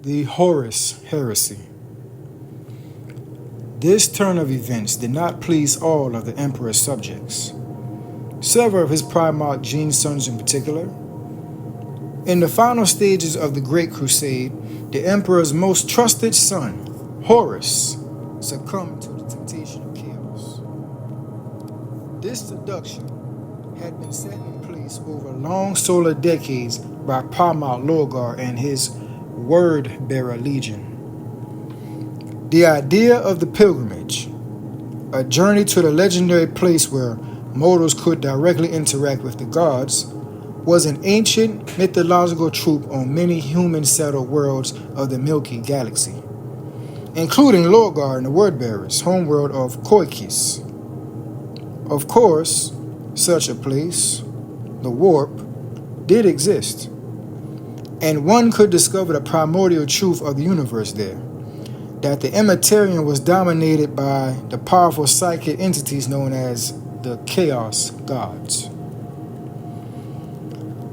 The Horus Heresy. This turn of events did not please all of the emperor's subjects, several of his Primarch Gene's sons in particular. In the final stages of the Great Crusade, the emperor's most trusted son, Horus, succumbed to the temptation of chaos. This seduction had been set in place over long solar decades by Primarch Lorgar and his Word-Bearer Legion. The idea of the pilgrimage, a journey to the legendary place where mortals could directly interact with the gods, was an ancient mythological trope on many human-settled worlds of the Milky Galaxy, including Lorgar and the Word-Bearers' homeworld of Koikis. Of course, such a place, the Warp, did exist, and one could discover the primordial truth of the universe there, that the Immaterium was dominated by the powerful psychic entities known as the Chaos Gods.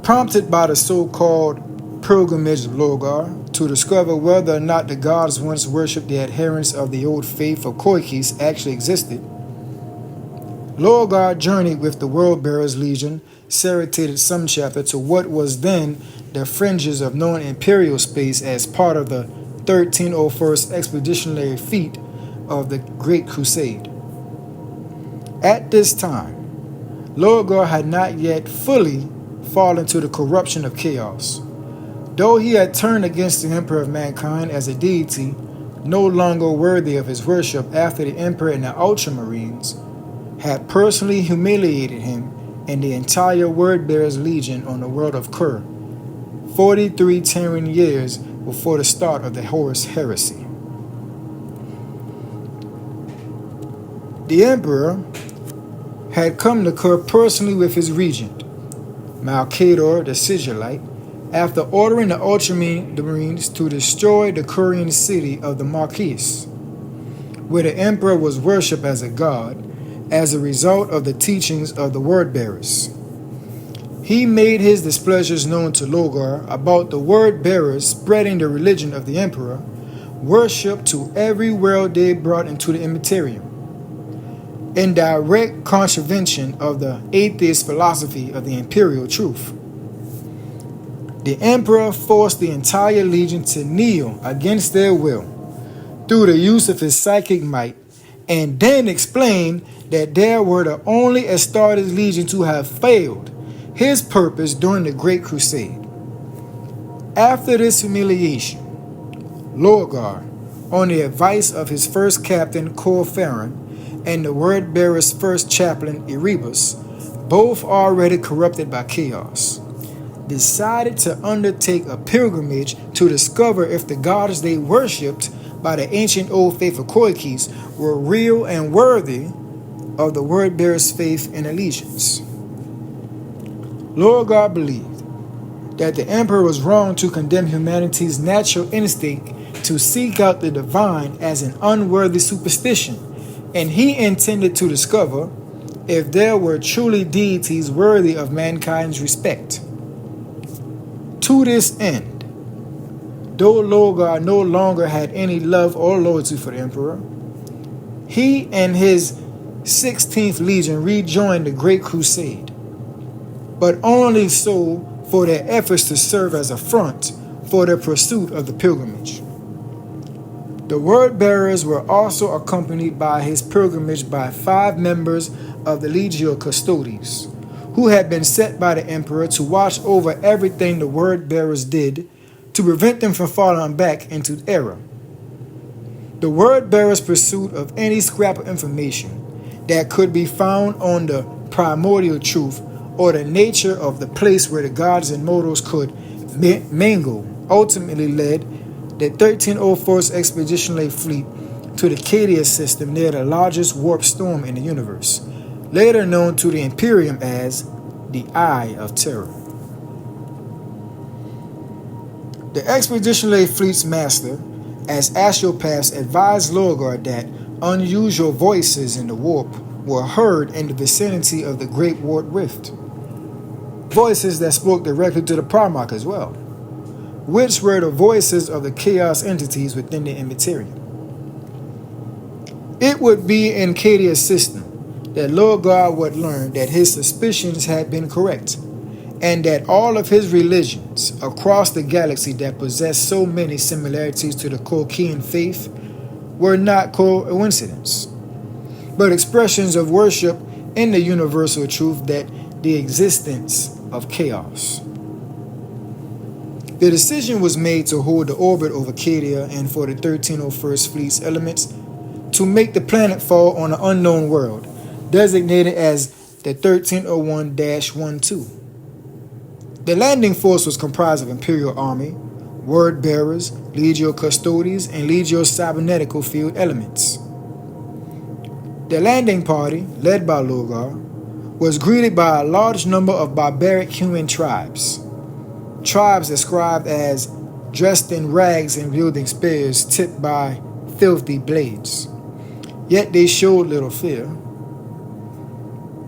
Prompted by the so-called pilgrimage of Lorgar to discover whether or not the gods once worshipped the adherents of the old faith of Koikis actually existed, Lorgar journeyed with the World-Bearers Legion, serrated some chapter to what was then the fringes of known imperial space as part of the 1301st Expeditionary Fleet of the Great Crusade. At this time, Lorgar had not yet fully fallen to the corruption of chaos. Though he had turned against the Emperor of Mankind as a deity no longer worthy of his worship after the Emperor and the Ultramarines had personally humiliated him and the entire Word-Bearers Legion on the world of Kur, 43 Terran years before the start of the Horus Heresy. The Emperor had come to Kur personally with his regent, Malkador the Sigillite, after ordering the Ultramarines to destroy the Kurian city of the Marquis, where the Emperor was worshipped as a god as a result of the teachings of the Word-Bearers. He made his displeasures known to Lorgar about the Word-Bearers spreading the religion of the Emperor, worship to every world they brought into the Immaterium, in direct contravention of the atheist philosophy of the imperial truth. The Emperor forced the entire legion to kneel against their will through the use of his psychic might, and then explained that they were the only Astartes legion to have failed his purpose during the Great Crusade. After this humiliation, Lorgar, on the advice of his first captain Corfaron and the Word-Bearer's first chaplain Erebus, both already corrupted by chaos, decided to undertake a pilgrimage to discover if the gods they worshipped by the ancient old faith of Koikis were real and worthy of the Word-Bearer's faith and allegiance. Lorgar believed that the Emperor was wrong to condemn humanity's natural instinct to seek out the divine as an unworthy superstition, and he intended to discover if there were truly deities worthy of mankind's respect. To this end, though Lorgar no longer had any love or loyalty for the Emperor, he and his 16th Legion rejoined the Great Crusade, but only so for their efforts to serve as a front for their pursuit of the pilgrimage. The Word-Bearers were also accompanied by his pilgrimage by 5 members of the Legio Custodes, who had been set by the Emperor to watch over everything the Word-Bearers did to prevent them from falling back into error. The Word-Bearers' pursuit of any scrap of information that could be found on the primordial truth or the nature of the place where the gods and mortals could mingle ultimately led the 1304th Expeditionary Fleet to the Cadia system near the largest warp storm in the universe, later known to the Imperium as the Eye of Terror. The Expeditionary Fleet's master, as Astropaths, advised Lorgar that unusual voices in the warp were heard in the vicinity of the Great Warp Rift. Voices that spoke directly to the Primarch as well. which were the voices of the chaos entities within the immaterium. It would be in Cadia's system that Lord God would learn that his suspicions had been correct, and that all of his religions across the galaxy that possess so many similarities to the Colchian faith were not coincidence, but expressions of worship in the universal truth that the existence of chaos. The decision was made to hold the orbit over Cadia and for the 1301st Fleet's elements to make the planet fall on an unknown world, designated as the 1301-12. The landing force was comprised of Imperial Army, Word Bearers, Legio Custodes, and Legio Cybernetical field elements. The landing party, led by Logar, was greeted by a large number of barbaric human tribes described as dressed in rags and wielding spears tipped by filthy blades. Yet they showed little fear.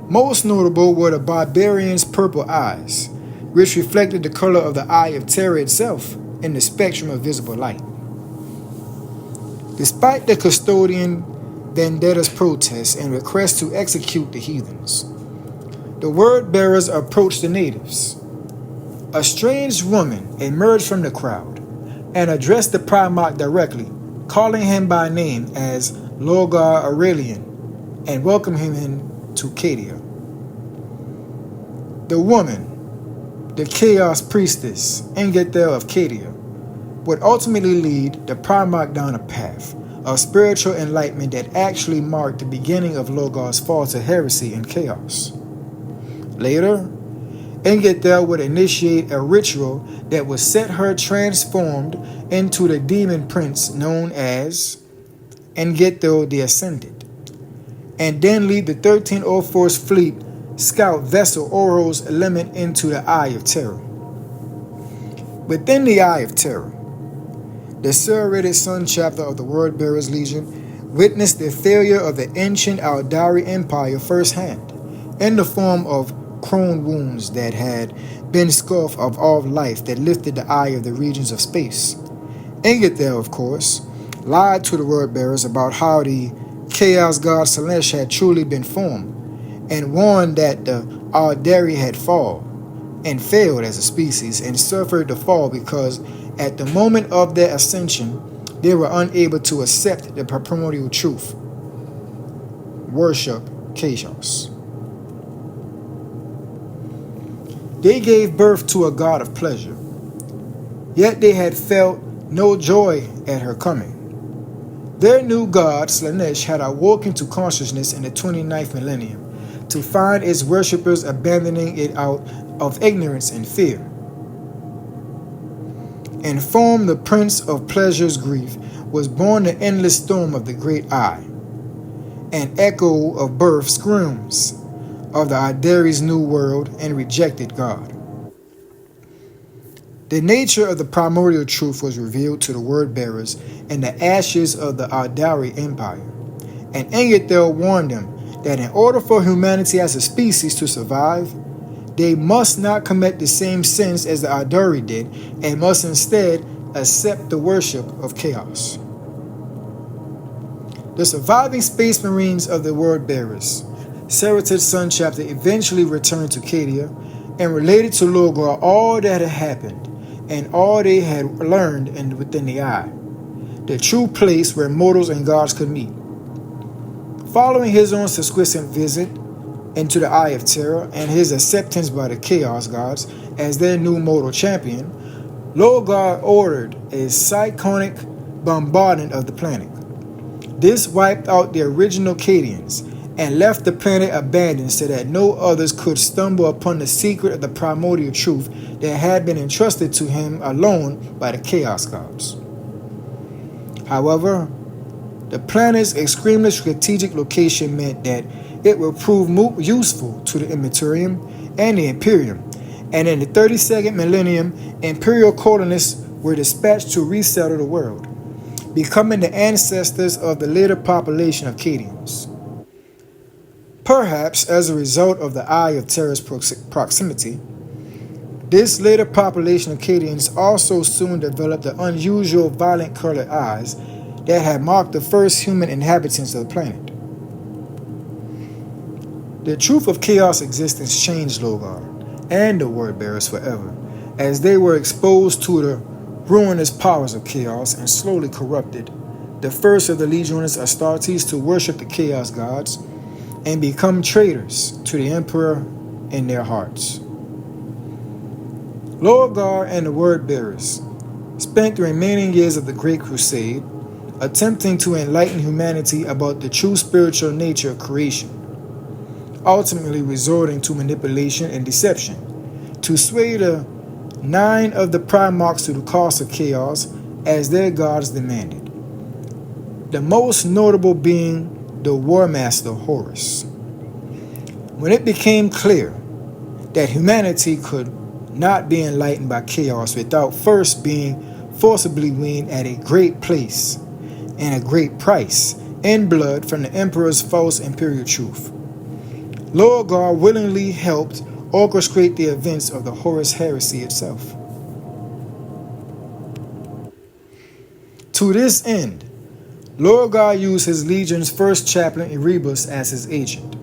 Most notable were the barbarians' purple eyes, which reflected the color of the Eye of Terror itself in the spectrum of visible light. Despite the custodian vendettas protests and requests to execute the heathens, the word bearers approached the natives. A strange woman emerged from the crowd and addressed the Primarch directly, calling him by name as Logar Aurelian and welcoming him to Cadia. The woman, the Chaos Priestess, Ingethel of Cadia, would ultimately lead the Primarch down a path of spiritual enlightenment that actually marked the beginning of Logar's fall to heresy and chaos. Later, Ingethel would initiate a ritual that would set her transformed into the demon prince known as Ingethel the Ascended, and then lead the 1304th Fleet scout vessel Oros element into the Eye of Terror. Within the Eye of Terror, the serrated sun chapter of the Word Bearers Legion witnessed the failure of the ancient Aldari Empire firsthand, in the form of crone wounds that had been scourged of all life that lifted the eye of the regions of space. Ingethel, of course, lied to the Word Bearers about how the Chaos God Slaanesh had truly been formed, and warned that the Aldari had fallen and failed as a species and suffered the fall because at the moment of their ascension, they were unable to accept the primordial truth. Worship chaos. They gave birth to a god of pleasure, yet they had felt no joy at her coming. Their new god, Slaanesh, had awoken to consciousness in the 29th millennium to find its worshippers abandoning it out of ignorance and fear. In form, the Prince of Pleasure's grief was born the endless storm of the Great Eye, an echo of birth screams of the Aldari's new world and rejected God. The nature of the primordial truth was revealed to the word bearers in the ashes of the Aldari Empire, and Ingethel warned them that in order for humanity as a species to survive, they must not commit the same sins as the Aldari did, and must instead accept the worship of chaos. The surviving space marines of the word bearers, Serrated Sun Chapter, eventually returned to Cadia and related to Logar all that had happened and all they had learned within the Eye, the true place where mortals and gods could meet. Following his own subsequent visit into the Eye of Terror and his acceptance by the Chaos Gods as their new mortal champion, Logar ordered a cyclonic bombardment of the planet. This wiped out the original Cadians and left the planet abandoned so that no others could stumble upon the secret of the primordial truth that had been entrusted to him alone by the Chaos Gods. However, the planet's extremely strategic location meant that it would prove useful to the Immaterium and the Imperium, and in the 32nd millennium, Imperial colonists were dispatched to resettle the world, becoming the ancestors of the later population of Cadians. Perhaps as a result of the Eye of Terror's proximity, This later population of Akkadians also soon developed the unusual violent colored eyes that had marked the first human inhabitants of the planet. The truth of chaos existence changed Logar and the word bearers forever, as they were exposed to the ruinous powers of chaos and slowly corrupted the first of the Legiones Astartes to worship the chaos gods and become traitors to the emperor in their hearts. Logar and the word bearers spent the remaining years of the Great Crusade attempting to enlighten humanity about the true spiritual nature of creation, ultimately resorting to manipulation and deception to sway the 9 of the Primarchs to the cause of chaos as their gods demanded, the most notable being the War Master Horus. When it became clear that humanity could not be enlightened by chaos without first being forcibly weaned at a great place and a great price in blood from the Emperor's false imperial truth, Logar willingly helped orchestrate the events of the Horus Heresy itself. To this end, Logar used his legion's first chaplain Erebus as his agent.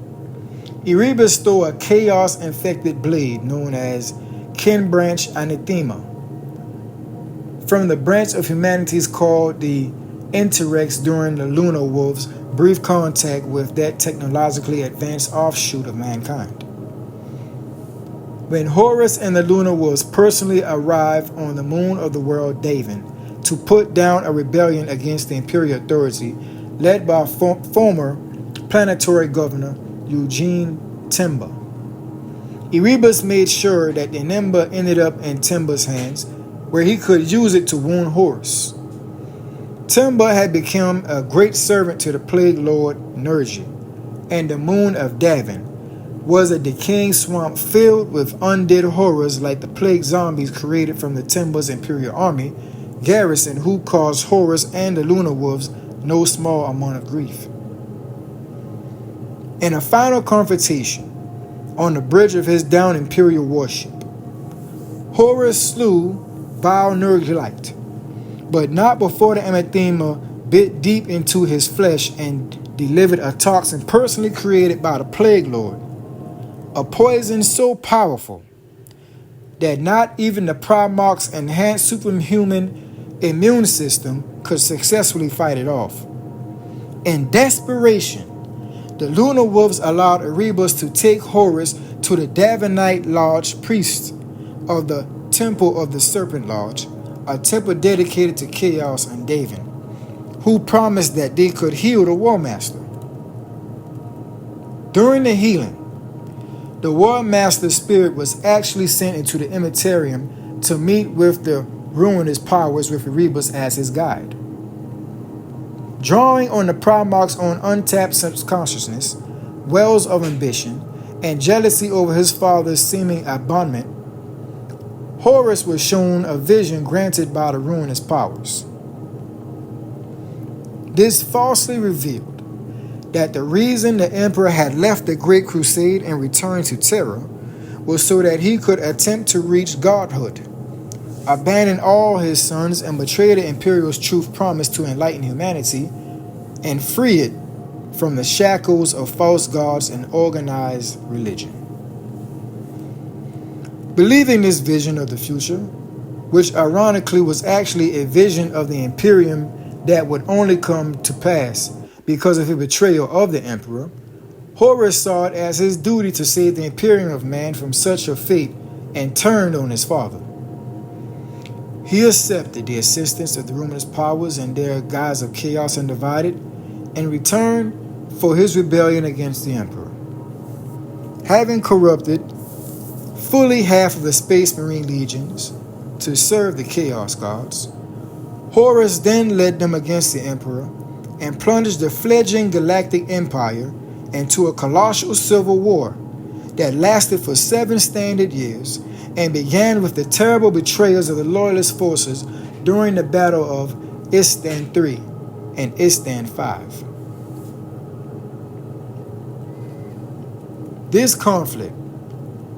Erebus stole a chaos-infected blade known as Kin Branch Anathema from the branch of humanities called the Interrex during the Lunar Wolves' brief contact with that technologically advanced offshoot of mankind. When Horus and the Lunar Wolves personally arrived on the moon of the world Davin to put down a rebellion against the imperial authority led by former planetary governor Eugene Timba, Erebus made sure that the Nimba ended up in Timba's hands, where he could use it to wound Horus. Timba had become a great servant to the plague lord Nergi, and the moon of Davin was a decaying swamp filled with undead horrors like the plague zombies created from the Timba's imperial army garrison, who caused Horus and the Lunar Wolves no small amount of grief. In a final confrontation on the bridge of his downed imperial warship, Horus slew vile Nergalite, but not before the anathema bit deep into his flesh and delivered a toxin personally created by the Plague Lord, a poison so powerful that not even the Primarch's enhanced superhuman immune system could successfully fight it off. In desperation, the Lunar Wolves allowed Erebus to take Horus to the Davinite Lodge priest of the Temple of the Serpent Lodge, a temple dedicated to chaos and Davin, who promised that they could heal the War Master. During the healing, the War Master's spirit was actually sent into the Immaterium to meet with the ruinous powers with Erebus as his guide. Drawing on the Primarch's own untapped subconsciousness, wells of ambition, and jealousy over his father's seeming abandonment, Horus was shown a vision granted by the ruinous powers. This falsely revealed that the reason the Emperor had left the Great Crusade and returned to Terra was so that he could attempt to reach godhood, abandon all his sons, and betray the Imperial's truth promised to enlighten humanity and free it from the shackles of false gods and organized religion. Believing this vision of the future, which ironically was actually a vision of the Imperium that would only come to pass because of his betrayal of the Emperor, Horus saw it as his duty to save the Imperium of man from such a fate and turned on his father. He accepted the assistance of the ruinous powers and their gods of chaos and divided in return for his rebellion against the Emperor. Having corrupted fully half of the Space Marine legions to serve the Chaos Gods, Horus then led them against the Emperor and plunged the fledgling galactic empire into a colossal civil war that lasted for 7 standard years and began with the terrible betrayals of the loyalist forces during the Battle of Istan III and Istan V. This conflict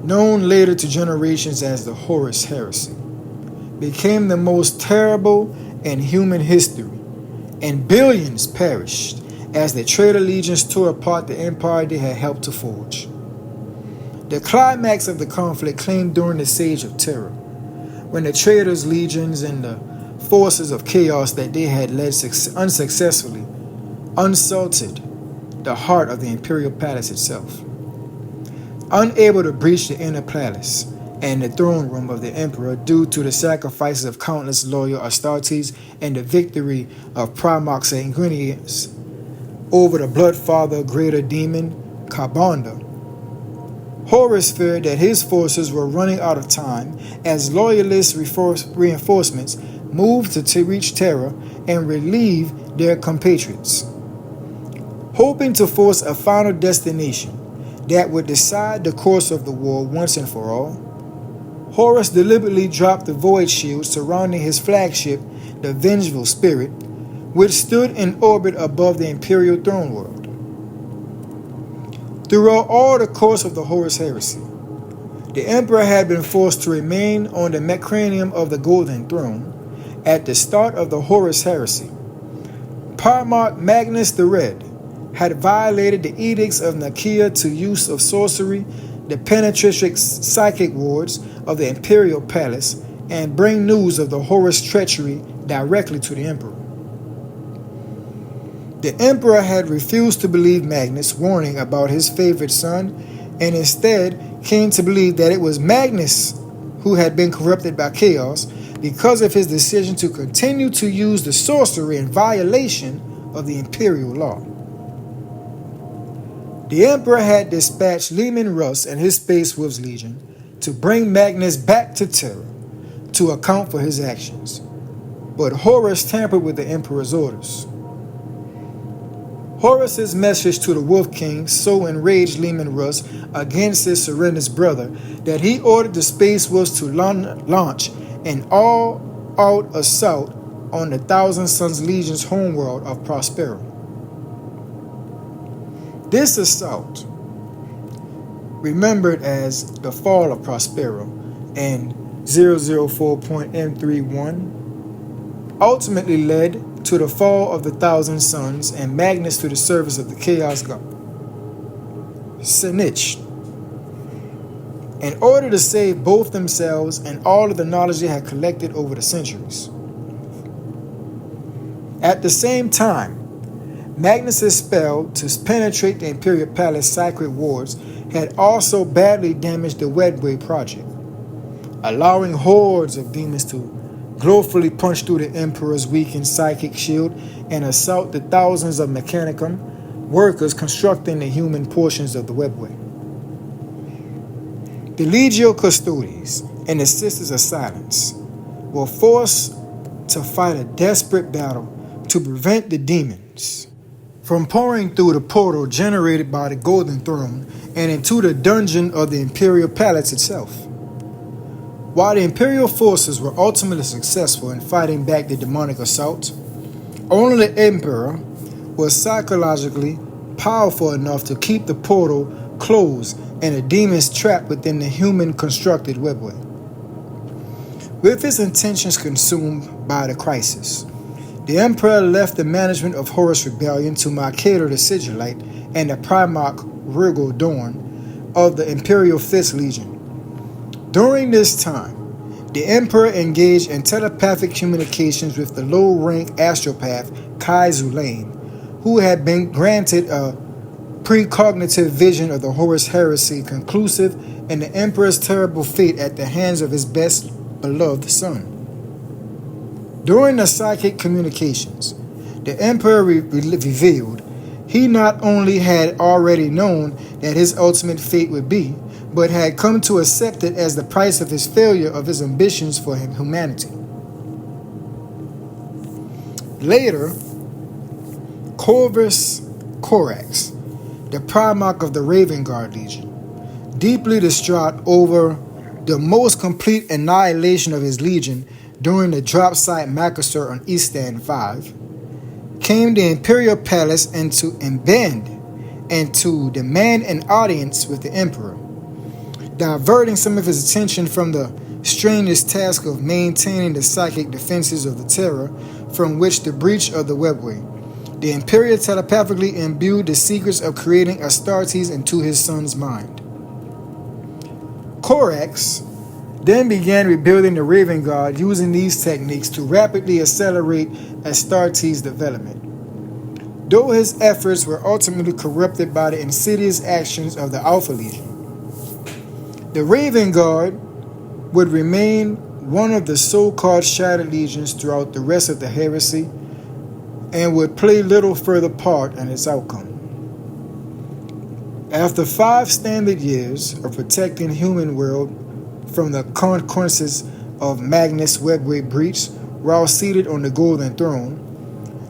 known later to generations as the Horus Heresy, became the most terrible in human history, and billions perished as the traitor legions tore apart the empire they had helped to forge. The climax of the conflict came during the Siege of Terror, when the traitors' legions and the forces of chaos that they had led unsuccessfully assaulted the heart of the imperial palace itself. Unable to breach the inner palace and the throne room of the emperor due to the sacrifices of countless loyal Astartes and the victory of Primarch Sanguinius over the bloodfather greater demon Karbonda, Horus feared that his forces were running out of time as loyalist reinforcements moved to reach Terra and relieve their compatriots. Hoping to force a final destination that would decide the course of the war once and for all, Horus deliberately dropped the void shield surrounding his flagship, the Vengeful Spirit, which stood in orbit above the imperial throne world. Throughout all the course of the Horus Heresy, the Emperor had been forced to remain on the mecrinium of the Golden Throne. At the start of the Horus Heresy, Primarch Magnus the Red had violated the edicts of Nicaea to use of sorcery, the penetratrix psychic wards of the imperial palace, and bring news of the Horus treachery directly to the Emperor. The Emperor had refused to believe Magnus' warning about his favorite son, and instead came to believe that it was Magnus who had been corrupted by chaos because of his decision to continue to use the sorcery in violation of the imperial law. The Emperor had dispatched Leman Russ and his Space Wolves Legion to bring Magnus back to Terra to account for his actions, but Horus tampered with the Emperor's orders. Horus's message to the Wolf King so enraged Leman Russ against his surrender's brother that he ordered the Space Wolves to launch an all-out assault on the Thousand Sons Legion's homeworld of Prospero. This assault, remembered as the Fall of Prospero and 004.M31, ultimately led to the fall of the Thousand Sons and Magnus to the service of the Chaos God, Sinich. In order to save both themselves and all of the knowledge they had collected over the centuries. At the same time, Magnus' spell to penetrate the Imperial Palace sacred wards had also badly damaged the Wedway project, allowing hordes of demons to glowfully punch through the Emperor's weakened psychic shield and assault the thousands of Mechanicum workers constructing the human portions of the Webway. The Legio Custodes and the Sisters of Silence were forced to fight a desperate battle to prevent the demons from pouring through the portal generated by the Golden Throne and into the dungeon of the Imperial Palace itself. While the Imperial forces were ultimately successful in fighting back the demonic assault, only the Emperor was psychologically powerful enough to keep the portal closed and the demons trapped within the human-constructed webway. With his intentions consumed by the crisis, the Emperor left the management of Horus Rebellion to Mercator the Sigillite and the Primarch Virgo Dorn of the Imperial Fifth Legion. During this time, the Emperor engaged in telepathic communications with the low-rank astropath Kai Zulain, who had been granted a precognitive vision of the Horus Heresy conclusive and the Emperor's terrible fate at the hands of his best beloved son. During the psychic communications, the Emperor revealed he not only had already known that his ultimate fate would be, but had come to accept it as the price of his failure of his ambitions for humanity. Later, Corvus Corax, the Primarch of the Raven Guard Legion, deeply distraught over the most complete annihilation of his legion during the drop site massacre on Eastan 5, came to the Imperial Palace and to demand an audience with the Emperor. diverting some of his attention from the strenuous task of maintaining the psychic defenses of the Terra from which the breach of the webway. The Imperial telepathically imbued the secrets of creating Astartes into his son's mind. Corax then began rebuilding the Raven Guard using these techniques to rapidly accelerate Astartes' development. Though his efforts were ultimately corrupted by the insidious actions of the Alpha Legion, the Raven Guard would remain one of the so-called Shattered Legions throughout the rest of the Heresy and would play little further part in its outcome. After 5 standard years of protecting human world from the consequences of Magnus' webway breach while seated on the Golden Throne,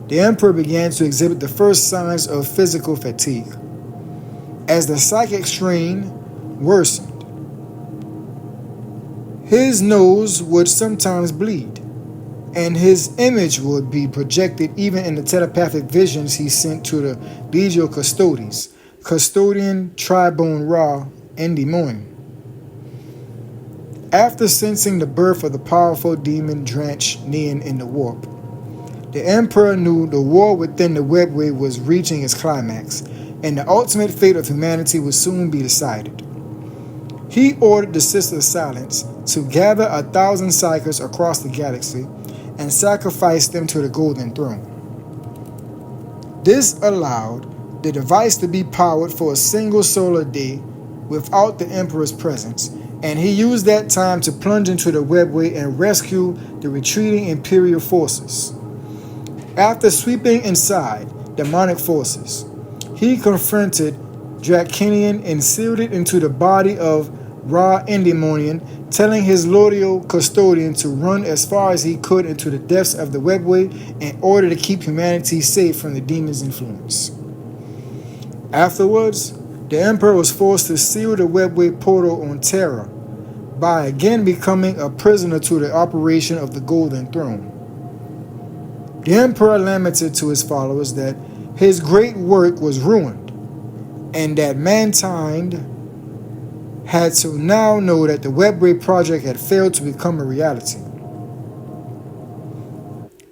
the Emperor began to exhibit the first signs of physical fatigue. As the psychic strain worsened, his nose would sometimes bleed, and his image would be projected even in the telepathic visions he sent to the Legio Custodes, Custodian Tribune Ra Endymion. After sensing the birth of the powerful demon-drenched Neon in the warp, the Emperor knew the war within the webway was reaching its climax, and the ultimate fate of humanity would soon be decided. He ordered the Sister of Silence to gather 1,000 psychers across the galaxy and sacrifice them to the Golden Throne. This allowed the device to be powered for a single solar day without the Emperor's presence, and he used that time to plunge into the webway and rescue the retreating Imperial forces. After sweeping inside demonic forces, he confronted Draconian and sealed it into the body of Ra Endymion, telling his loyal custodian to run as far as he could into the depths of the webway in order to keep humanity safe from the demon's influence. Afterwards, the Emperor was forced to seal the webway portal on Terra by again becoming a prisoner to the operation of the Golden Throne. The Emperor lamented to his followers that his great work was ruined, and that mankind had to now know that the webway project had failed to become a reality.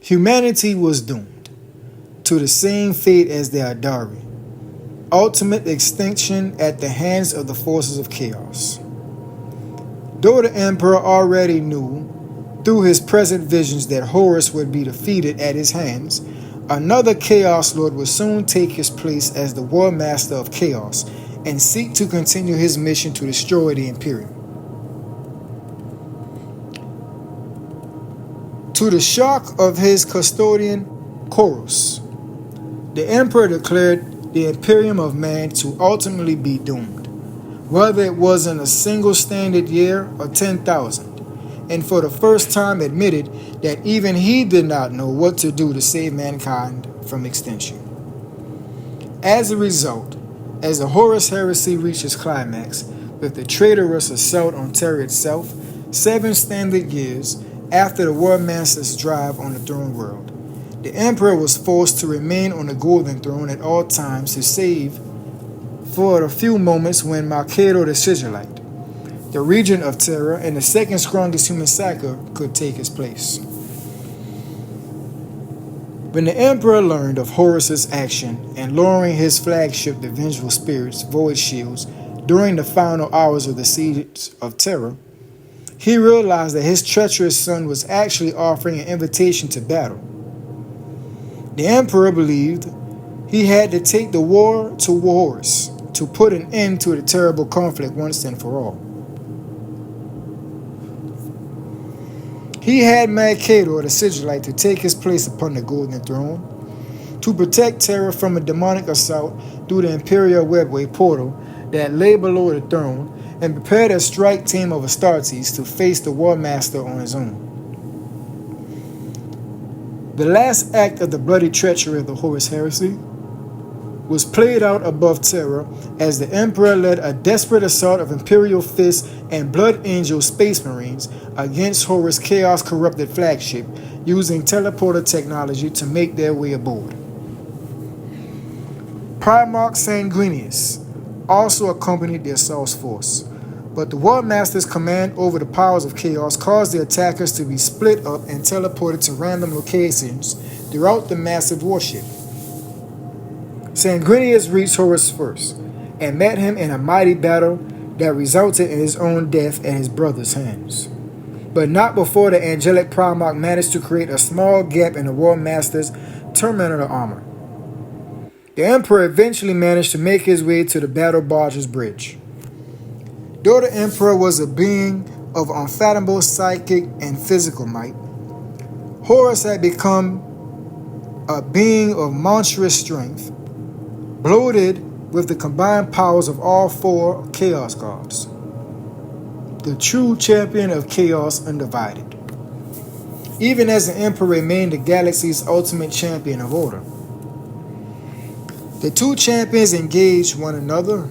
Humanity was doomed to the same fate as the Adari, ultimate extinction at the hands of the forces of chaos. Though the Emperor already knew through his present visions that Horus would be defeated at his hands, another Chaos Lord would soon take his place as the War Master of Chaos and seek to continue his mission to destroy the Imperium. To the shock of his custodian, Horus, the Emperor declared the Imperium of Man to ultimately be doomed, whether it was in a single standard year or 10,000, and for the first time admitted that even he did not know what to do to save mankind from extinction. As a result, as the Horus Heresy reached its climax with the traitorous assault on Terra itself, 7 standard years after the War Master's drive on the throne world, the Emperor was forced to remain on the Golden Throne at all times to save for a few moments when Mercator the Sigillite, the regent of Terra and the second strongest human psyker, could take his place. When the Emperor learned of Horus's action in lowering his flagship, the Vengeful Spirit's Void Shields, during the final hours of the siege of Terra, he realized that his treacherous son was actually offering an invitation to battle. The Emperor believed he had to take the war to Horus to put an end to the terrible conflict once and for all. He had Mercator the Sigillite to take his place upon the Golden Throne, to protect Terra from a demonic assault through the Imperial Webway portal that lay below the throne, and prepared a strike team of Astartes to face the War Master on his own. The last act of the bloody treachery of the Horus Heresy was played out above Terra as the Emperor led a desperate assault of Imperial Fists and Blood Angel Space Marines against Horus' chaos-corrupted flagship, using teleporter technology to make their way aboard. Primarch Sanguinius also accompanied the assault force, But the War Master's command over the powers of chaos caused the attackers to be split up and teleported to random locations throughout the massive warship. Sanguinius reached Horus first and met him in a mighty battle that resulted in his own death at his brother's hands. But not before the angelic Primarch managed to create a small gap in the War Master's terminal armor. The Emperor eventually managed to make his way to the Battle Barge's bridge. Though the Emperor was a being of unfathomable psychic and physical might, Horus had become a being of monstrous strength, bloated with the combined powers of all four Chaos Gods. The true champion of chaos undivided. Even as the Emperor remained the galaxy's ultimate champion of order. The two champions engaged one another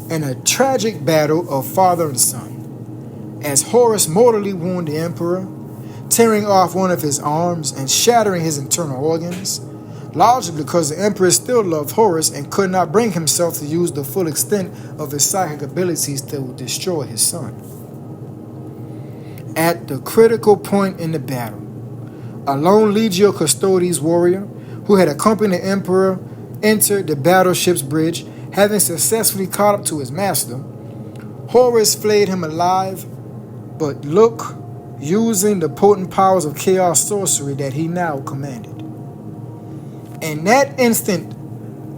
in a tragic battle of father and son, as Horus mortally wounded the Emperor, tearing off one of his arms and shattering his internal organs, largely because the Emperor still loved Horus and could not bring himself to use the full extent of his psychic abilities to destroy his son. At the critical point in the battle, a lone Legio Custodes warrior who had accompanied the Emperor entered the battleship's bridge, having successfully caught up to his master. Horus flayed him alive, but look, using the potent powers of chaos sorcery that he now commanded. In that instant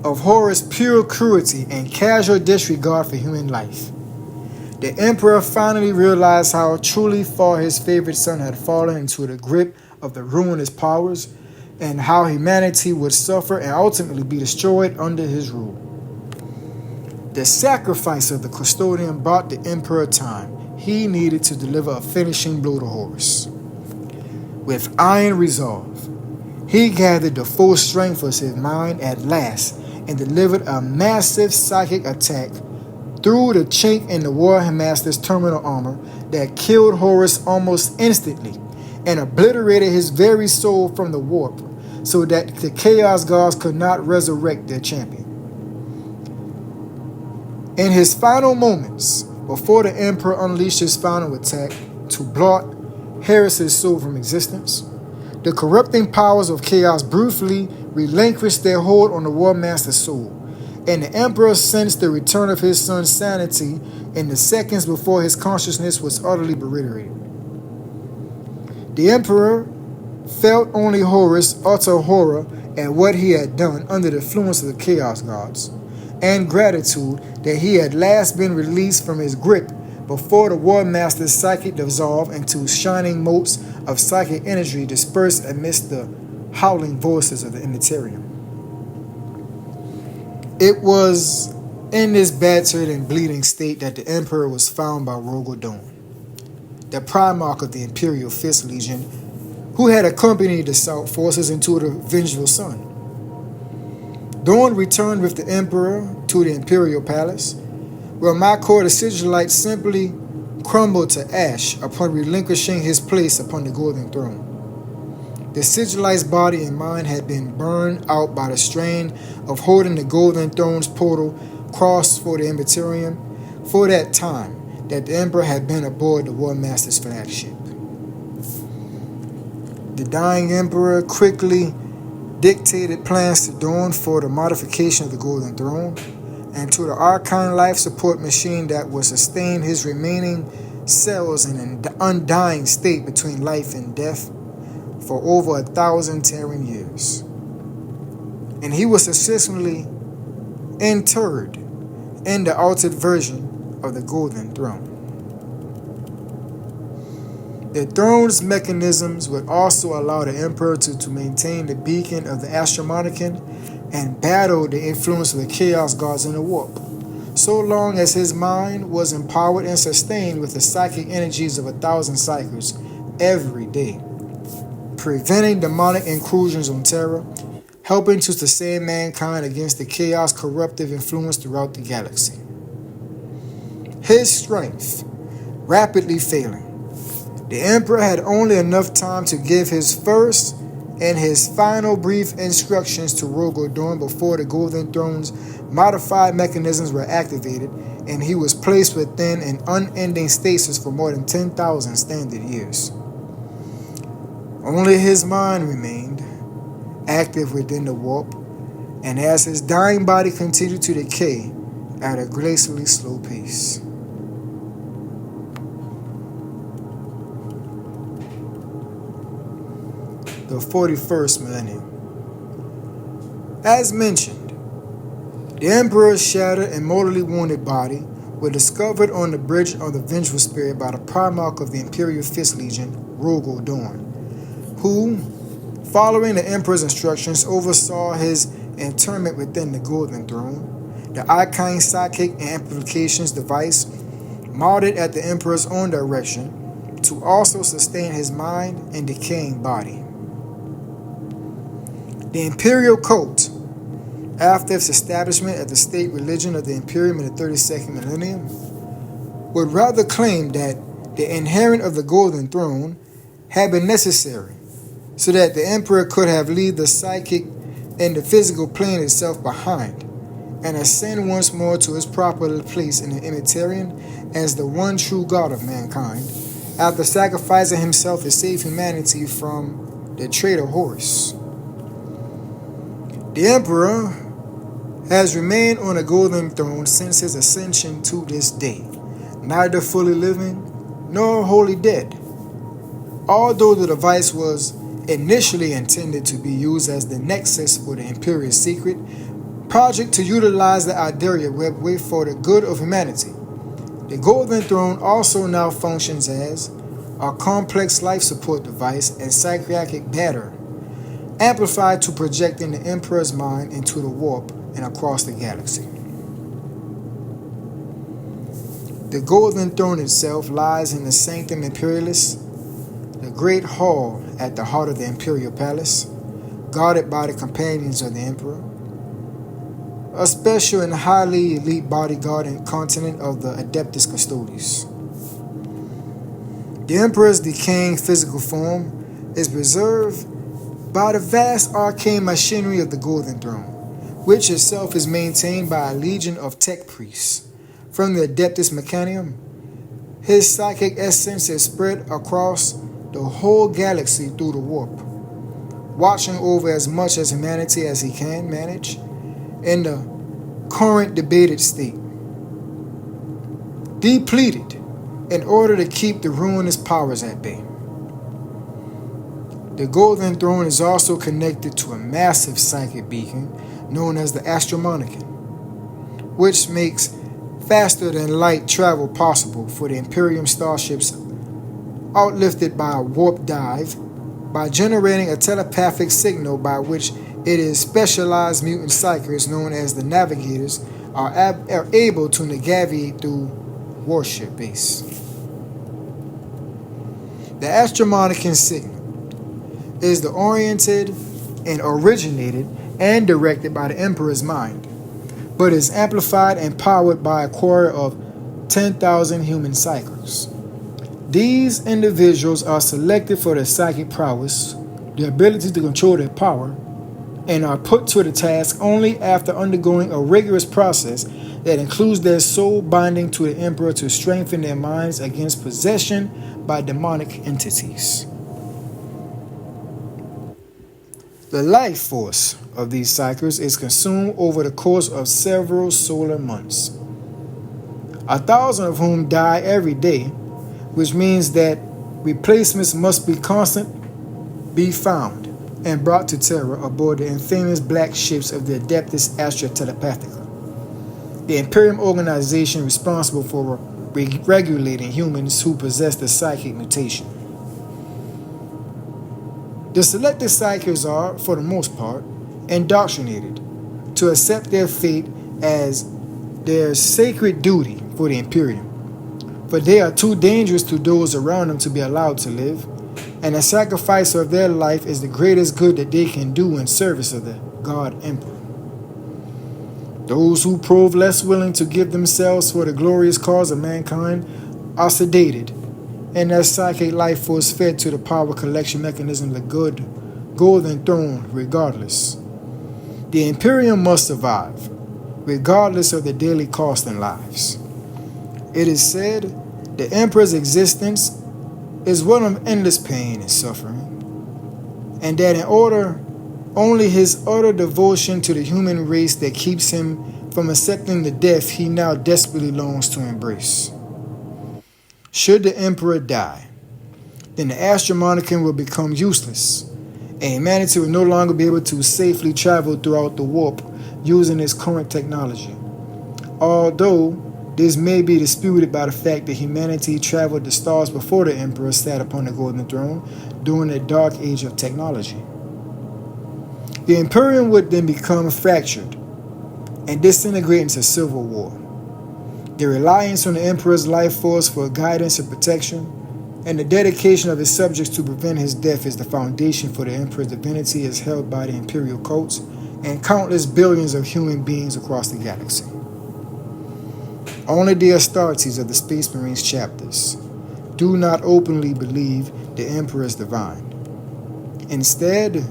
of Horus' pure cruelty and casual disregard for human life, the Emperor finally realized how truly far his favorite son had fallen into the grip of the ruinous powers, and how humanity would suffer and ultimately be destroyed under his rule. The sacrifice of the custodian bought the Emperor time he needed to deliver a finishing blow to Horus. With iron resolve, he gathered the full strength of his mind at last and delivered a massive psychic attack through the chink in the War Master's terminal armor that killed Horus almost instantly and obliterated his very soul from the warp, so that the Chaos Gods could not resurrect their champion. In his final moments, before the Emperor unleashed his final attack to blot Horus' soul from existence, the corrupting powers of chaos briefly relinquished their hold on the War Master's soul, and the Emperor sensed the return of his son's sanity in the seconds before his consciousness was utterly obliterated. The Emperor felt only Horus' utter horror at what he had done under the influence of the Chaos Gods, and gratitude that he had last been released from his grip before the War Master's psychic dissolved into shining motes of psychic energy dispersed amidst the howling voices of the Immaterium. It was in this battered and bleeding state that the Emperor was found by Rogal Dorn, the Primarch of the Imperial Fifth Legion, who had accompanied the South forces into the vengeful sun. Dorn returned with the Emperor to the Imperial Palace, where Mycor the Sigillite simply crumbled to ash upon relinquishing his place upon the Golden Throne. The Sigillite's body and mind had been burned out by the strain of holding the Golden Throne's portal crossed for the Immaterium for that time that the Emperor had been aboard the War Master's flagship. The dying Emperor quickly dictated plans to Dorn for the modification of the Golden Throne and to the archine life support machine that would sustain his remaining cells in an undying state between life and death for over 1,000 tearing years. And he was successfully interred in the altered version of the Golden Throne. The throne's mechanisms would also allow the Emperor to maintain the beacon of the Astromonarchan and battle the influence of the Chaos Gods in the warp, so long as his mind was empowered and sustained with the psychic energies of 1,000 cycles every day, preventing demonic intrusions on Terra, helping to sustain mankind against the chaos corruptive influence throughout the galaxy. His strength rapidly failing, the Emperor had only enough time to give his first and his final brief instructions to Rogal Dorn before the Golden Throne's modified mechanisms were activated and he was placed within an unending stasis for more than 10,000 standard years. Only his mind remained active within the warp, and as his dying body continued to decay at a glacially slow pace. The 41st millennium. As mentioned, the Emperor's shattered and mortally wounded body were discovered on the bridge of the Vengeful Spirit by the Primarch of the Imperial Fist Legion, Rogal Dorn, who, following the Emperor's instructions, oversaw his interment within the Golden Throne, the Arcane Psychic Amplifications device, molded at the Emperor's own direction, to also sustain his mind and decaying body. The Imperial Cult, after its establishment as the state religion of the Imperium in the 32nd millennium, would rather claim that the inherent of the Golden Throne had been necessary so that the Emperor could have left the psychic and the physical plane itself behind and ascend once more to his proper place in the Immaterian as the one true God of mankind, after sacrificing himself to save humanity from the traitor Horus. The Emperor has remained on the Golden Throne since his ascension to this day, neither fully living nor wholly dead. Although the device was initially intended to be used as the nexus for the Imperial secret project to utilize the Alderia webway for the good of humanity, the Golden Throne also now functions as a complex life support device and psychiatric battery, amplified to projecting the Emperor's mind into the warp and across the galaxy. The Golden Throne itself lies in the Sanctum Imperialis, the great hall at the heart of the Imperial Palace, guarded by the companions of the Emperor, a special and highly elite bodyguard and contingent of the Adeptus Custodes. The Emperor's decaying physical form is preserved by the vast arcane machinery of the Golden Throne, which itself is maintained by a legion of tech priests. From the Adeptus Mechanicum, his psychic essence is spread across the whole galaxy through the warp, watching over as much as humanity as he can manage in the current debated state, depleted in order to keep the ruinous powers at bay. The Golden Throne is also connected to a massive psychic beacon known as the Astromonicon, which makes faster than light travel possible for the Imperium starships outlifted by a warp dive by generating a telepathic signal by which it is specialized mutant psychers known as the Navigators are able to navigate through warship base. The Astromonicon signal is the oriented and originated and directed by the Emperor's mind, but is amplified and powered by a quarter of 10,000 human psychers. These individuals are selected for their psychic prowess, their ability to control their power, and are put to the task only after undergoing a rigorous process that includes their soul binding to the Emperor to strengthen their minds against possession by demonic entities. The life force of these psychers is consumed over the course of several solar months, 1,000 of whom die every day, which means that replacements must be be found and brought to Terra aboard the infamous black ships of the Adeptus Astra Telepathica, the Imperium organization responsible for regulating humans who possess the psychic mutation. The selected psychers are, for the most part, indoctrinated to accept their fate as their sacred duty for the Imperium, for they are too dangerous to those around them to be allowed to live, and the sacrifice of their life is the greatest good that they can do in service of the God Emperor. Those who prove less willing to give themselves for the glorious cause of mankind are sedated, and their psychic life force fed to the power collection mechanism of the good Golden Throne regardless. The Imperium must survive, regardless of the daily cost in lives. It is said the emperor's existence is one of endless pain and suffering, and that in order only his utter devotion to the human race that keeps him from accepting the death he now desperately longs to embrace. Should the emperor die, then the Astromonicon will become useless, and humanity will no longer be able to safely travel throughout the warp using its current technology. Although this may be disputed by the fact that humanity traveled the stars before the emperor sat upon the golden throne during the dark age of technology. The Imperium would then become fractured and disintegrate into civil war. The reliance on the emperor's life force for guidance and protection, and the dedication of his subjects to prevent his death is the foundation for the emperor's divinity as held by the imperial cults and countless billions of human beings across the galaxy. Only the Astartes of the Space Marines chapters do not openly believe the emperor is divine. Instead,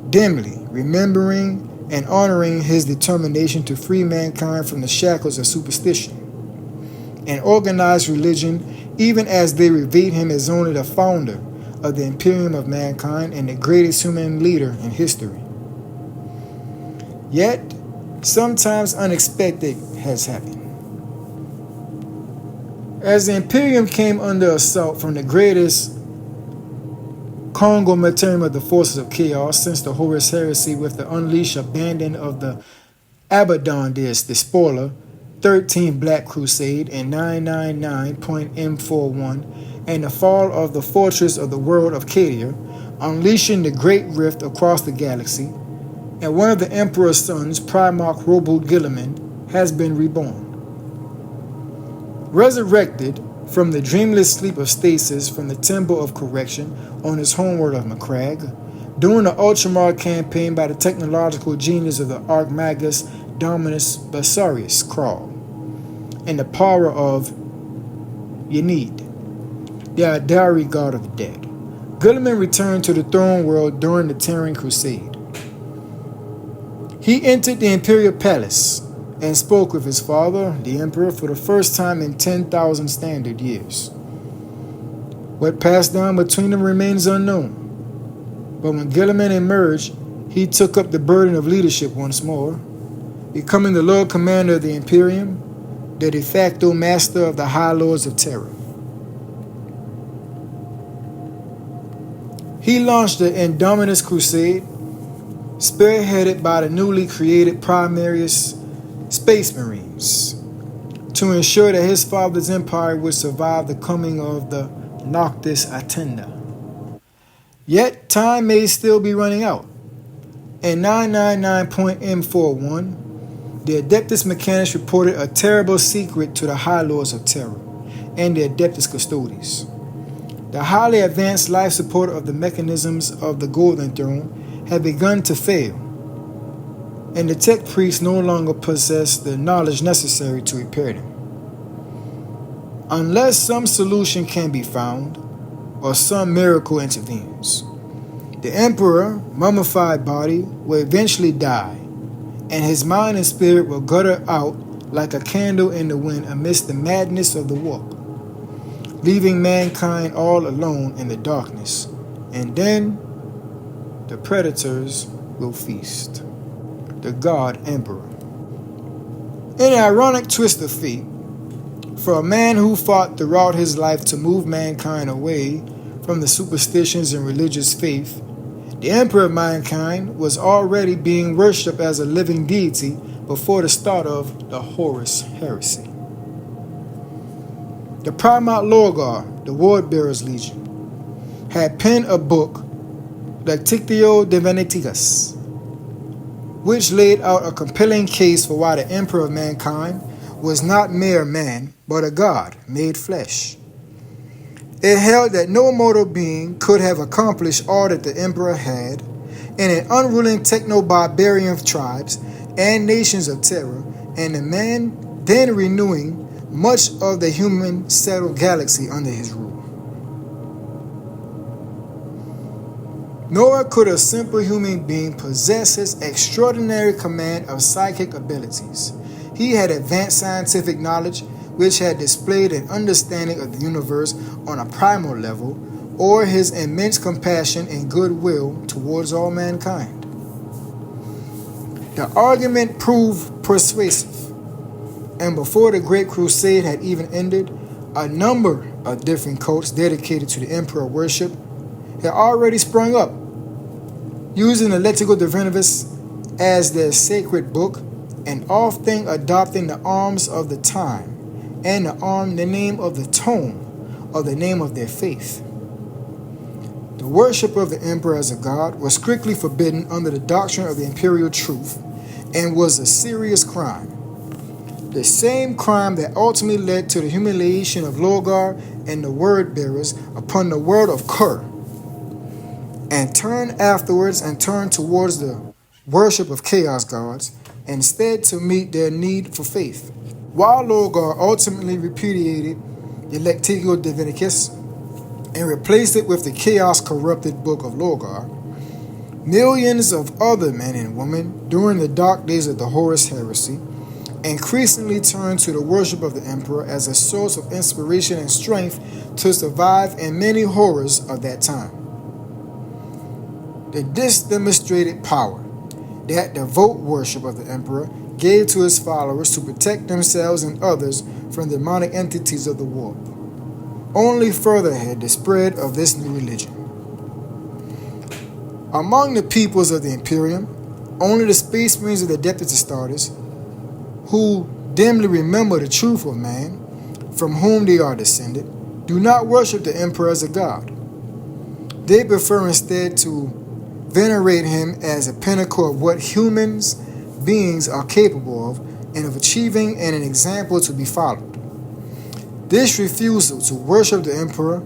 dimly remembering and honoring his determination to free mankind from the shackles of superstition and organized religion, even as they revered him as only the founder of the Imperium of mankind and the greatest human leader in history. Yet, sometimes unexpected has happened. As the Imperium came under assault from the greatest conglomerate of the forces of chaos since the Horus Heresy with the unleashed abandon of the Abaddon Despoiler, 13 Black Crusade, and 999.M41, and the fall of the fortress of the world of Cadia, unleashing the Great Rift across the galaxy, and one of the Emperor's sons, Primarch Roboute Guilliman, has been reborn. Resurrected from the dreamless sleep of stasis from the Temple of Correction on his homeworld of Macragge, during the Ultramar campaign by the technological genius of the Archmagus Dominus Basarius Kral, and the power of Yenid, the Adari god of the dead. Guilliman returned to the throne world during the Terran Crusade. He entered the Imperial Palace and spoke with his father, the Emperor, for the first time in 10,000 standard years. What passed down between them remains unknown. But when Guilliman emerged, he took up the burden of leadership once more, becoming the Lord Commander of the Imperium, the de facto master of the High Lords of Terror. He launched the Indominus Crusade, spearheaded by the newly created Primaris Space Marines, to ensure that his father's empire would survive the coming of the Noctis Attenda. Yet, time may still be running out. In 999.M41, the Adeptus Mechanicus reported a terrible secret to the High Lords of Terror and the Adeptus Custodes. The highly advanced life support of the mechanisms of the Golden Throne had begun to fail, and the tech priests no longer possessed the knowledge necessary to repair them. Unless some solution can be found, or some miracle intervenes, the Emperor's mummified body will eventually die, and his mind and spirit will gutter out like a candle in the wind amidst the madness of the warp, leaving mankind all alone in the darkness, and then the predators will feast. The God Emperor. In an ironic twist of fate, for a man who fought throughout his life to move mankind away from the superstitions and religious faith, the Emperor of mankind was already being worshipped as a living deity before the start of the Horus Heresy. The Primarch Lorgar, the Wardbearers Legion, had penned a book, Lectitio Divinitatis, which laid out a compelling case for why the Emperor of mankind was not mere man, but a god made flesh. It held that no mortal being could have accomplished all that the Emperor had, and an unruling techno-barbarian tribes and nations of terror, and the man then renewing much of the human settled galaxy under his rule. Nor could a simple human being possess his extraordinary command of psychic abilities. He had advanced scientific knowledge, which had displayed an understanding of the universe on a primal level, or his immense compassion and goodwill towards all mankind. The argument proved persuasive, and before the Great Crusade had even ended, a number of different cults dedicated to the emperor worship had already sprung up, using the Lexical Divinitas as their sacred book and often adopting the arms of the time and the name of the tome of the name of their faith. The worship of the emperor as a god was strictly forbidden under the doctrine of the imperial truth and was a serious crime. The same crime that ultimately led to the humiliation of Lorgar and the word bearers upon the word of Kur, and turned towards the worship of chaos gods, instead to meet their need for faith. While Lorgar ultimately repudiated the Lexical Divinitas and replaced it with the chaos-corrupted Book of Lorgar, millions of other men and women during the dark days of the Horus Heresy increasingly turned to the worship of the emperor as a source of inspiration and strength to survive in many horrors of that time. This demonstrated power that devout worship of the emperor gave to his followers to protect themselves and others from the demonic entities of the warp only further had the spread of this new religion. Among the peoples of the Imperium, only the Space Marines of the Adeptus Astartes, who dimly remember the truth of man, from whom they are descended, do not worship the emperor as a god. They prefer instead to venerate him as a pinnacle of what humans beings are capable of and of achieving and an example to be followed. This refusal to worship the emperor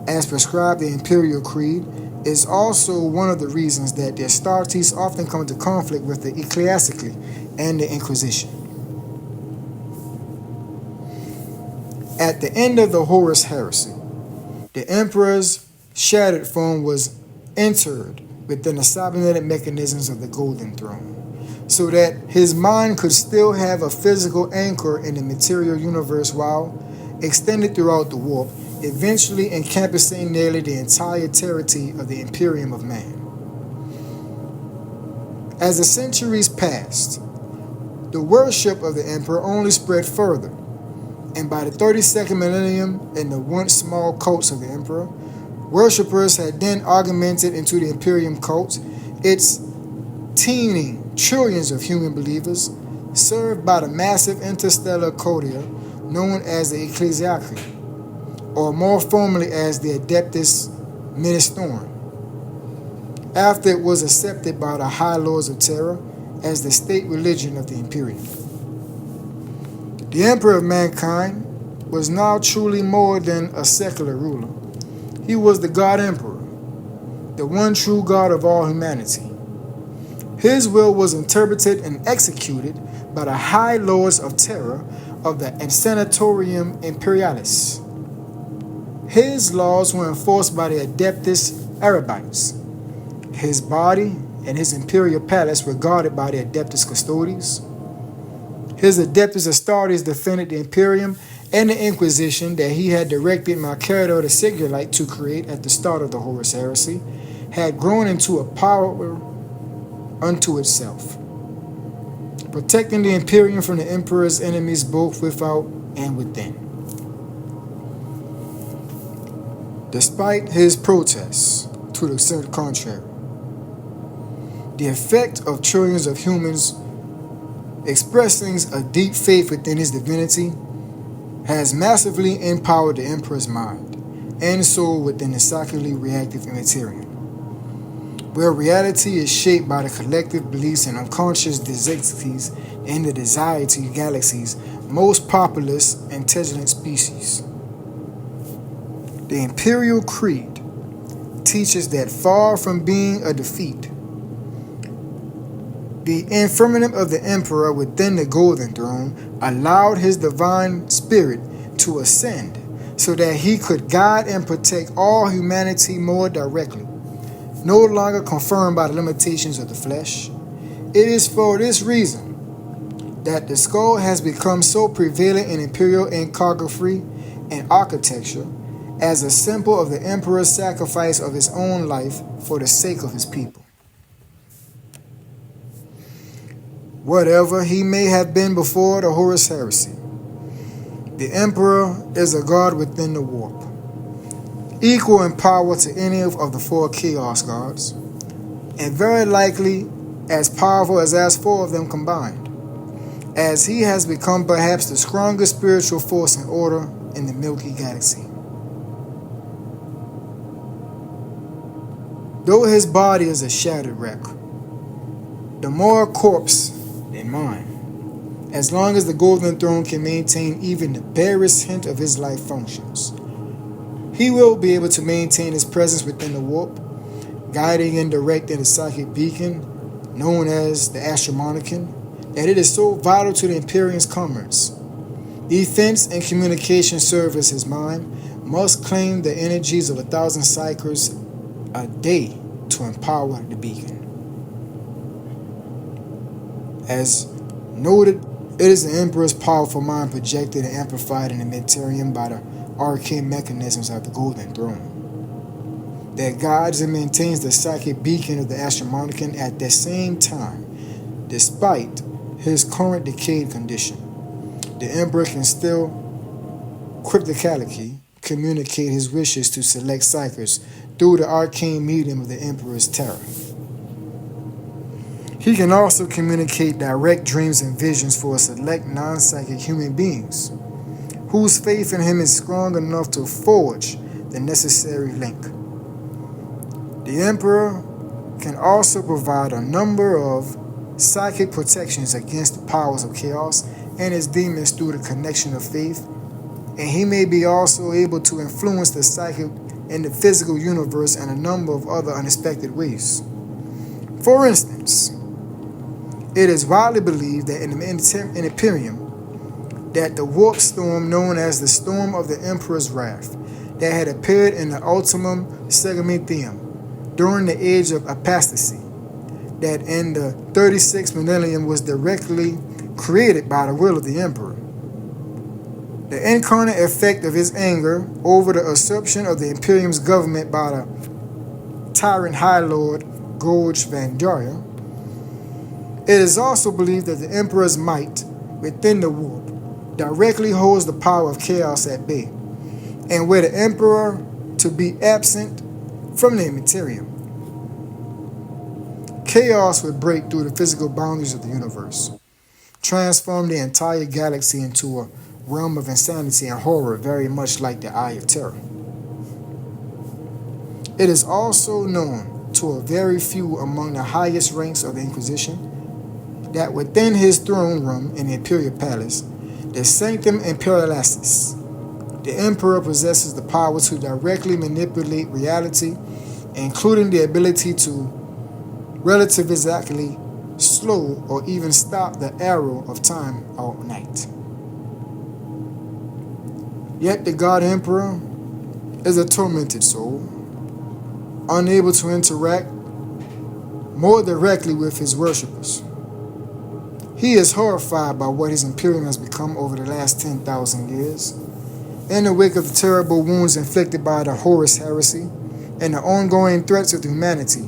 as prescribed in the Imperial Creed is also one of the reasons that the Astartes often come into conflict with the ecclesiastically and the Inquisition. At the end of the Horus Heresy, the emperor's shattered form was interred within the cybernetic mechanisms of the Golden Throne, so that his mind could still have a physical anchor in the material universe while extended throughout the warp, eventually encompassing nearly the entire territory of the Imperium of Man. As the centuries passed, the worship of the emperor only spread further, and by the 32nd millennium and the once small cults of the emperor, worshippers had then augmented into the Imperium cult, its teeming trillions of human believers, served by the massive interstellar coterie known as the Ecclesiarchy, or more formally as the Adeptus Ministorum, after it was accepted by the High Lords of Terra as the state religion of the Imperium. The Emperor of Mankind was now truly more than a secular ruler. He was the God Emperor, the one true God of all humanity. His will was interpreted and executed by the High Lords of Terra of the Senatorium Imperialis. His laws were enforced by the Adeptus Arabites. His body and his imperial palace were guarded by the Adeptus Custodes. His Adeptus Astartes defended the Imperium and the Inquisition that he had directed Mercator the Sigurlite to create at the start of the Horus Heresy, had grown into a power unto itself, protecting the Imperium from the Emperor's enemies both without and within. Despite his protests to the contrary, the effect of trillions of humans expressing a deep faith within his divinity has massively empowered the Emperor's mind and soul within the psychically reactive Immaterium, where reality is shaped by the collective beliefs and unconscious designsities in the Desire-to galaxy's most populous intelligent species. The Imperial Creed teaches that far from being a defeat, the infirmity of the Emperor within the Golden Throne allowed his divine spirit to ascend so that he could guide and protect all humanity more directly, no longer confirmed by the limitations of the flesh. It is for this reason that the skull has become so prevalent in imperial iconography and architecture as a symbol of the emperor's sacrifice of his own life for the sake of his people. Whatever he may have been before the Horus Heresy, the emperor is a god within the warp, equal in power to any of the four chaos gods, and very likely as powerful as four of them combined, as he has become perhaps the strongest spiritual force in order in the Milky Galaxy. Though his body is a shattered wreck, the more corpse than mine, as long as the Golden Throne can maintain even the barest hint of his life functions, he will be able to maintain his presence within the warp, guiding and directing the psychic beacon known as the Astromonicon, that it is so vital to the Imperium's commerce. Defense and communication service his mind must claim the energies of 1,000 psychers a day to empower the beacon. As noted, it is the Emperor's powerful mind projected and amplified in the Imperium by the arcane mechanisms of the Golden Throne that guides and maintains the psychic beacon of the Astromonicon at the same time, despite his current decayed condition. The Emperor can still cryptically communicate his wishes to select psychers through the arcane medium of the Emperor's terror. He can also communicate direct dreams and visions for select non-psychic human beings, whose faith in him is strong enough to forge the necessary link. The Emperor can also provide a number of psychic protections against the powers of chaos and his demons through the connection of faith, and he may be also able to influence the psychic in the physical universe in a number of other unexpected ways. For instance, it is widely believed that in the Imperium, that the warp storm known as the Storm of the Emperor's Wrath that had appeared in the Ultimum Segmentium during the Age of Apostasy, that in the 36th millennium was directly created by the will of the Emperor. The incarnate effect of his anger over the usurpation of the Imperium's government by the tyrant High Lord Gorge Vandaria. It is also believed that the Emperor's might within the warp directly holds the power of chaos at bay, and were the Emperor to be absent from the Imperium, chaos would break through the physical boundaries of the universe, transform the entire galaxy into a realm of insanity and horror, very much like the Eye of Terror. It is also known to a very few among the highest ranks of the Inquisition that within his throne room in the Imperial Palace, the Sanctum Imperialis, the Emperor possesses the power to directly manipulate reality, including the ability to relativistically slow or even stop the arrow of time all night. Yet the God Emperor is a tormented soul, unable to interact more directly with his worshippers. He is horrified by what his Imperium has become over the last 10,000 years, in the wake of the terrible wounds inflicted by the Horus Heresy and the ongoing threats of humanity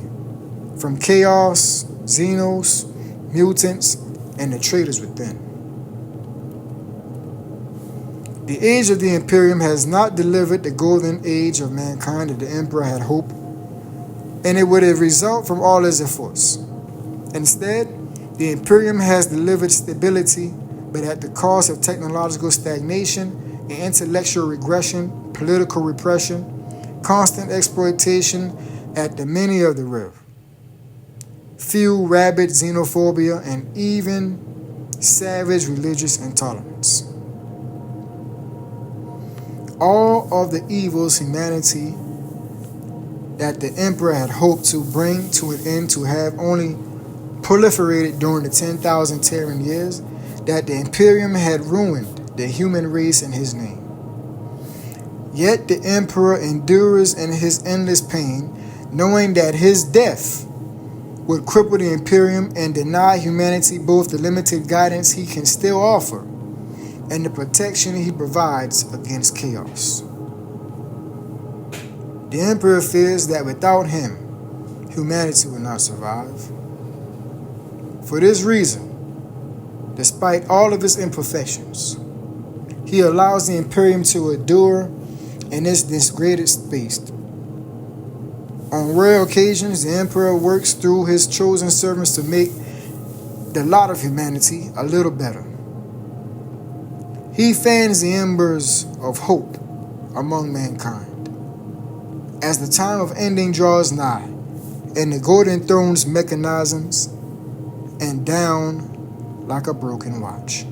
from chaos, xenos, mutants, and the traitors within. The age of the Imperium has not delivered the golden age of mankind that the Emperor had hoped, and it would have resulted from all his efforts. Instead, the Imperium has delivered stability, but at the cost of technological stagnation and intellectual regression, political repression, constant exploitation at the many of the rev, fuel rabid xenophobia, and even savage religious intolerance. All of the evils humanity that the Emperor had hoped to bring to an end to have only proliferated during the 10,000 Terran years that the Imperium had ruined the human race in his name. Yet the Emperor endures in his endless pain, knowing that his death would cripple the Imperium and deny humanity both the limited guidance he can still offer and the protection he provides against chaos. The Emperor fears that without him, humanity will not survive. For this reason, despite all of its imperfections, he allows the Imperium to endure in this degraded space. On rare occasions, the Emperor works through his chosen servants to make the lot of humanity a little better. He fans the embers of hope among mankind. As the time of ending draws nigh, and the Golden Throne's mechanisms and down like a broken watch.